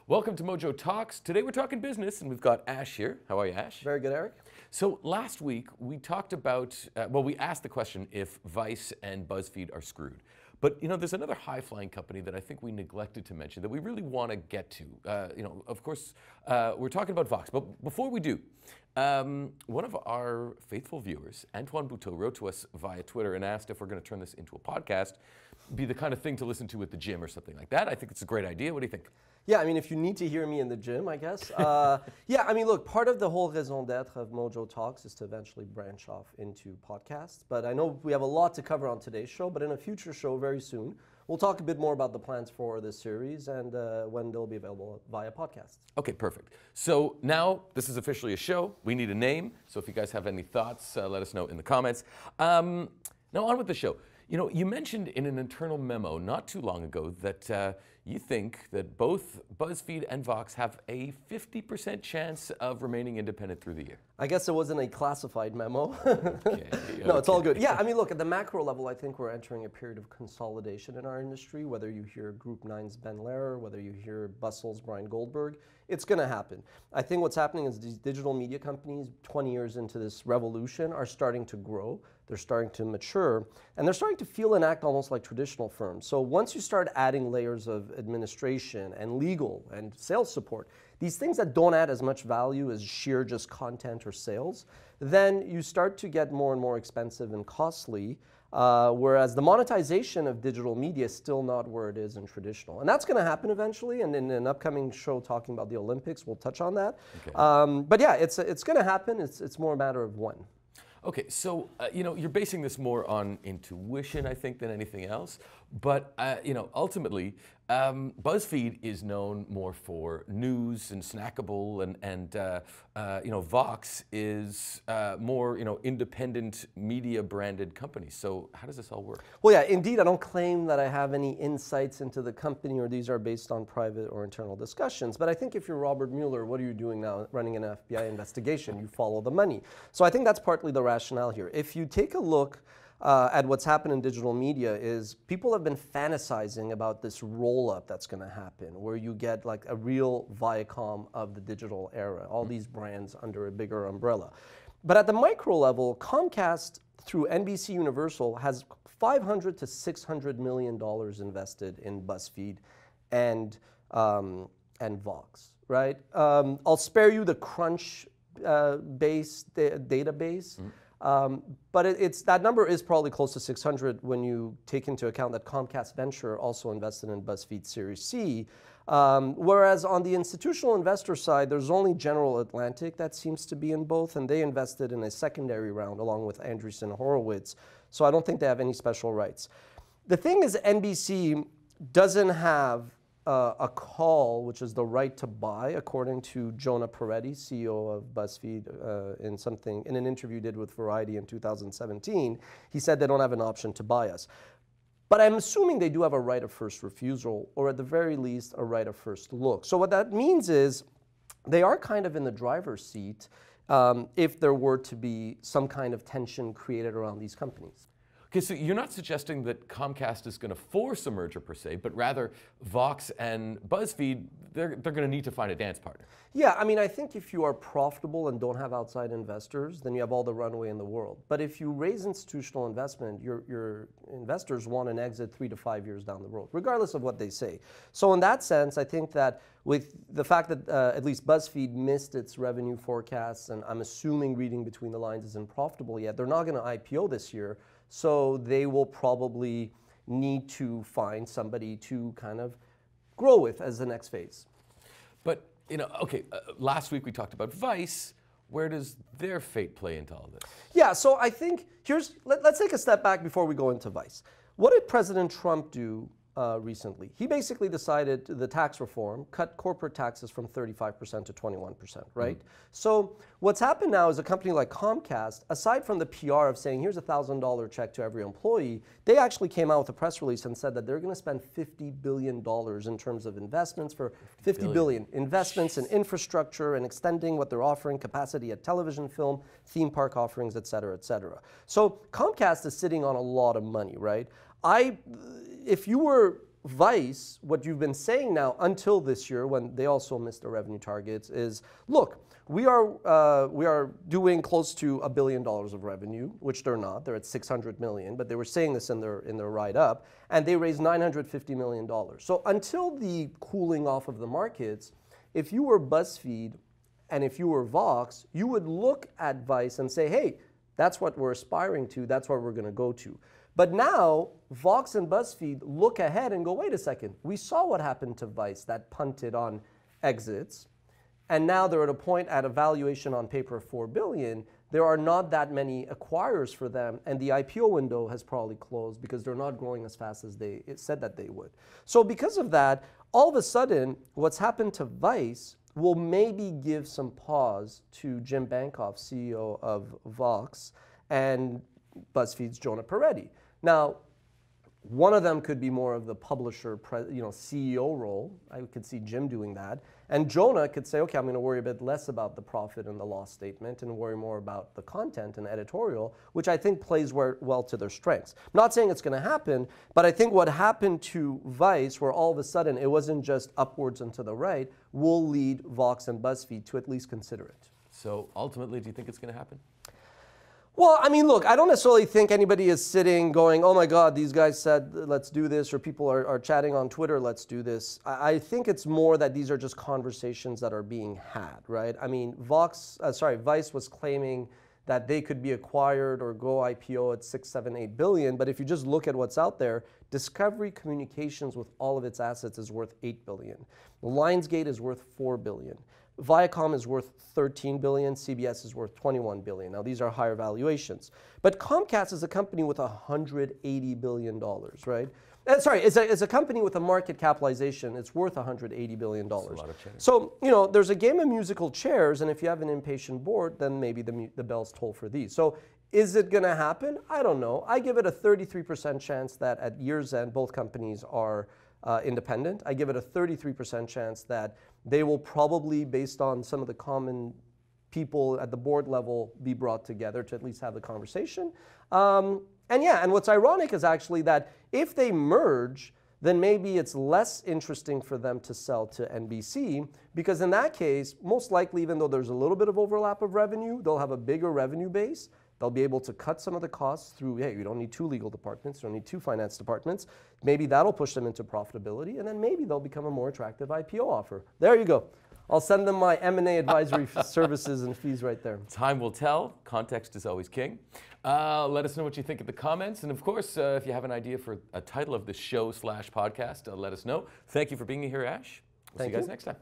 Welcome to Mojo Talks. Today we're talking business, and we've got Ash here. How are you, Ash? Very good, Eric. So last week we talked about, we asked the question if Vice and BuzzFeed are screwed. But there's another high-flying company that I think we neglected to mention that we really want to get to. Of course, we're talking about Vox. But before we do, one of our faithful viewers, Antoine Bouteau, wrote to us via Twitter and asked if we're going to turn this into a podcast, be the kind of thing to listen to at the gym or something like that. I think it's a great idea. What do you think? Yeah, I mean, if you need to hear me in the gym, I guess. Yeah, I mean, look, part of the whole raison d'etre of Mojo Talks is to eventually branch off into podcasts. But I know we have a lot to cover on today's show, but in a future show very soon, we'll talk a bit more about the plans for this series and when they'll be available via podcasts. Okay, perfect. So now this is officially a show. We need a name. So if you guys have any thoughts, let us know in the comments. Now on with the show. You mentioned in an internal memo not too long ago that you think that both BuzzFeed and Vox have a 50% chance of remaining independent through the year. I guess it wasn't a classified memo. Okay, No, it's all good. Yeah, I mean, look, at the macro level, I think we're entering a period of consolidation in our industry, whether you hear Group 9's Ben Lehrer, whether you hear Bustle's Brian Goldberg, it's going to happen. I think what's happening is these digital media companies, 20 years into this revolution, are starting to grow. They're starting to mature, and they're starting to feel and act almost like traditional firms. So once you start adding layers of administration and legal and sales support, these things that don't add as much value as sheer just content or sales, then you start to get more and more expensive and costly, whereas the monetization of digital media is still not where it is in traditional. And that's going to happen eventually, and in an upcoming show talking about the Olympics, we'll touch on that. Okay. But yeah, it's going to happen. It's more a matter of when. Okay, so you're basing this more on intuition, I think, than anything else. But ultimately, BuzzFeed is known more for news and snackable, and Vox is more independent media branded company. So how does this all work? Well, yeah, indeed, I don't claim that I have any insights into the company, or these are based on private or internal discussions. But I think if you're Robert Mueller, what are you doing now? Running an FBI investigation? You follow the money. So I think that's partly the rationale here. If you take a look at what's happened in digital media, is people have been fantasizing about this roll-up that's going to happen, where you get like a real Viacom of the digital era, all these brands under a bigger umbrella. But at the micro level, Comcast through NBC Universal has $500 to $600 million invested in BuzzFeed and Vox, right? I'll spare you the Crunch based database. But that number is probably close to 600 when you take into account that Comcast Venture also invested in BuzzFeed Series C. Whereas on the institutional investor side, there's only General Atlantic that seems to be in both, and they invested in a secondary round along with Andreessen Horowitz. So I don't think they have any special rights. The thing is, NBC doesn't have a call, which is the right to buy, according to Jonah Peretti, CEO of BuzzFeed, in an interview he did with Variety in 2017. He said they don't have an option to buy us. But I'm assuming they do have a right of first refusal, or at the very least, a right of first look. So what that means is they are kind of in the driver's seat if there were to be some kind of tension created around these companies. Okay, so you're not suggesting that Comcast is going to force a merger per se, but rather Vox and BuzzFeed, they're going to need to find a dance partner. Yeah, I mean, I think if you are profitable and don't have outside investors, then you have all the runway in the world. But if you raise institutional investment, your investors want an exit 3 to 5 years down the road, regardless of what they say. So in that sense, I think that with the fact that at least BuzzFeed missed its revenue forecasts, and I'm assuming reading between the lines isn't profitable yet, they're not going to IPO this year. So they will probably need to find somebody to kind of grow with as the next phase. But, okay, last week we talked about Vice. Where does their fate play into all this? Yeah, so I think let's take a step back before we go into Vice. What did President Trump do recently? He basically decided the tax reform, cut corporate taxes from 35% to 21%, right? So what's happened now is a company like Comcast, aside from the PR of saying, here's a $1,000 check to every employee, they actually came out with a press release and said that they're going to spend $50 billion in terms of investments for $50 billion investments in infrastructure and extending what they're offering, capacity at television, film, theme park offerings, et cetera, et cetera. So Comcast is sitting on a lot of money, right? If you were Vice, what you've been saying now until this year, when they also missed their revenue targets, is look, we are doing close to $1 billion of revenue, which they're not. They're at 600 million, but they were saying this in their write-up, and they raised $950 million. So until the cooling off of the markets, if you were BuzzFeed and if you were Vox, you would look at Vice and say, hey, that's what we're aspiring to, that's what we're going to go to. But now, Vox and BuzzFeed look ahead and go, wait a second, we saw what happened to Vice that punted on exits, and now they're at a point at a valuation on paper of $4 billion. There are not that many acquirers for them, and the IPO window has probably closed because they're not growing as fast as they said that they would. So because of that, all of a sudden, what's happened to Vice will maybe give some pause to Jim Bankoff, CEO of Vox, and BuzzFeed's Jonah Peretti. Now, one of them could be more of the publisher, CEO role. I could see Jim doing that. And Jonah could say, okay, I'm going to worry a bit less about the profit and the loss statement and worry more about the content and editorial, which I think plays well to their strengths. I'm not saying it's going to happen, but I think what happened to Vice, where all of a sudden it wasn't just upwards and to the right, will lead Vox and BuzzFeed to at least consider it. So ultimately, do you think it's going to happen? Well, I mean, look, I don't necessarily think anybody is sitting going, oh my God, these guys said, let's do this, or people are chatting on Twitter, let's do this. I think it's more that these are just conversations that are being had, right? I mean, Vice was claiming that they could be acquired or go IPO at 6, 7, 8 billion. But if you just look at what's out there, Discovery Communications with all of its assets is worth 8 billion. Lionsgate is worth 4 billion. Viacom is worth 13 billion, CBS is worth 21 billion. Now these are higher valuations. But Comcast is a company with $180 billion, right? Sorry, it's a company with a market capitalization. It's worth $180 billion. That's a lot of chairs. So, there's a game of musical chairs, and if you have an impatient board, then maybe the bells toll for these. So is it going to happen? I don't know. I give it a 33% chance that at year's end, both companies are independent. I give it a 33% chance that they will probably, based on some of the common people at the board level, be brought together to at least have the conversation. And what's ironic is actually that if they merge, then maybe it's less interesting for them to sell to NBC, because in that case, most likely, even though there's a little bit of overlap of revenue, they'll have a bigger revenue base. They'll be able to cut some of the costs through, hey, you don't need 2 legal departments, you don't need 2 finance departments. Maybe that'll push them into profitability, and then maybe they'll become a more attractive IPO offer. There you go. I'll send them my M&A advisory services and fees right there. Time will tell. Context is always king. Let us know what you think in the comments. And of course, if you have an idea for a title of the show/podcast, let us know. Thank you for being here, Ash. We'll see you guys next time.